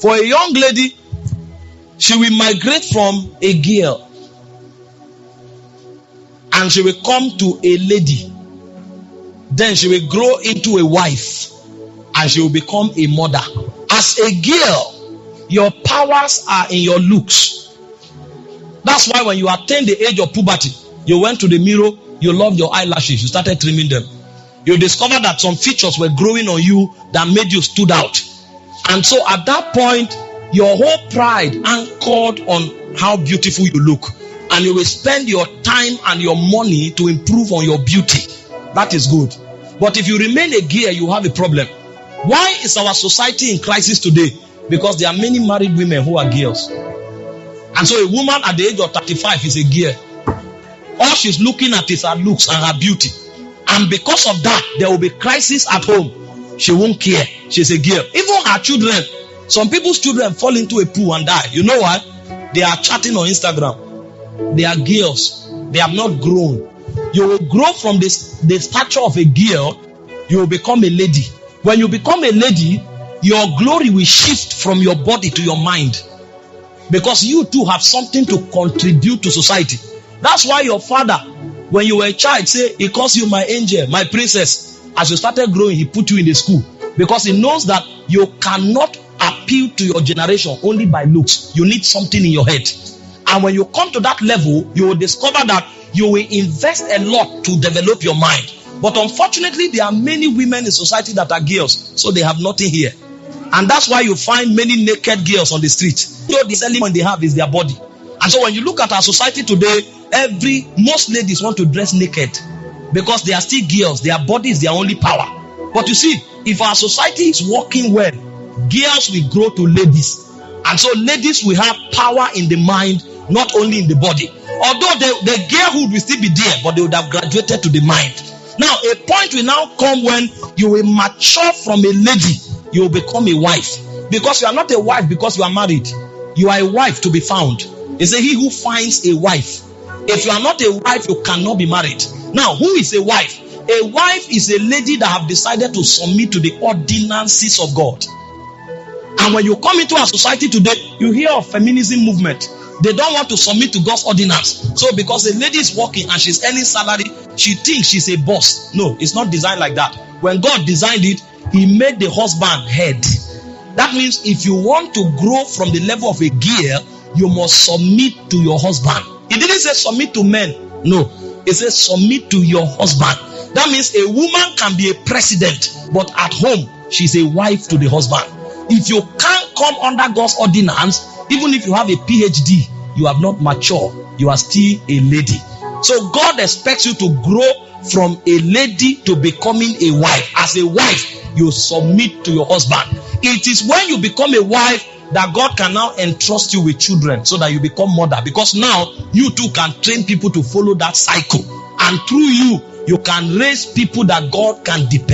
For a young lady, she will migrate from a girl and she will come to a lady. Then she will grow into a wife and she will become a mother. As a girl, your powers are in your looks. That's why when you attained the age of puberty, you went to the mirror, you loved your eyelashes, you started trimming them. You discovered that some features were growing on you that made you stood out. And so at that point, your whole pride anchored on how beautiful you look. And you will spend your time and your money to improve on your beauty. That is good. But if you remain a girl, you have a problem. Why is our society in crisis today? Because there are many married women who are girls. And so a woman at the age of 35 is a girl. All she's looking at is her looks and her beauty. And because of that, there will be crisis at home. She won't care. She's a girl. Even her children. Some people's children fall into a pool and die. You know why? They are chatting on Instagram. They are girls. They have not grown. You will grow from the stature of a girl. You will become a lady. When you become a lady, your glory will shift from your body to your mind. Because you too have something to contribute to society. That's why your father, when you were a child, say, he calls you my angel, my princess. As you started growing, he put you in the school. Because he knows that you cannot appeal to your generation only by looks. You need something in your head. And when you come to that level, you will discover that you will invest a lot to develop your mind. But unfortunately, there are many women in society that are girls, so they have nothing here. And that's why you find many naked girls on the street. So the selling point they have is their body. And so when you look at our society today, most ladies want to dress naked because they are still girls. Their body is their only power. But you see, if our society is working well, girls will grow to ladies. And so ladies will have power in the mind, not only in the body. Although the girlhood will still be there, but they would have graduated to the mind. Now, a point will now come when you will mature from a lady, you will become a wife. Because you are not a wife because you are married. You are a wife to be found. They say he who finds a wife. If you are not a wife, you cannot be married. Now, who is a wife? A wife is a lady that have decided to submit to the ordinances of God. And when you come into our society today, you hear of feminism movement. They don't want to submit to God's ordinance. So because a lady is working and she's earning salary, she thinks she's a boss. No, it's not designed like that. When God designed it, he made the husband head. That means if you want to grow from the level of a girl, you must submit to your husband. It didn't say submit to men. No, it says submit to your husband. That means a woman can be a president, but at home, she's a wife to the husband. If you can't come under God's ordinance, even if you have a PhD, you have not matured. You are still a lady. So God expects you to grow from a lady to becoming a wife. As a wife, you submit to your husband. It is when you become a wife that God can now entrust you with children so that you become mother. Because now you too can train people to follow that cycle. And through you, you can raise people that God can depend on.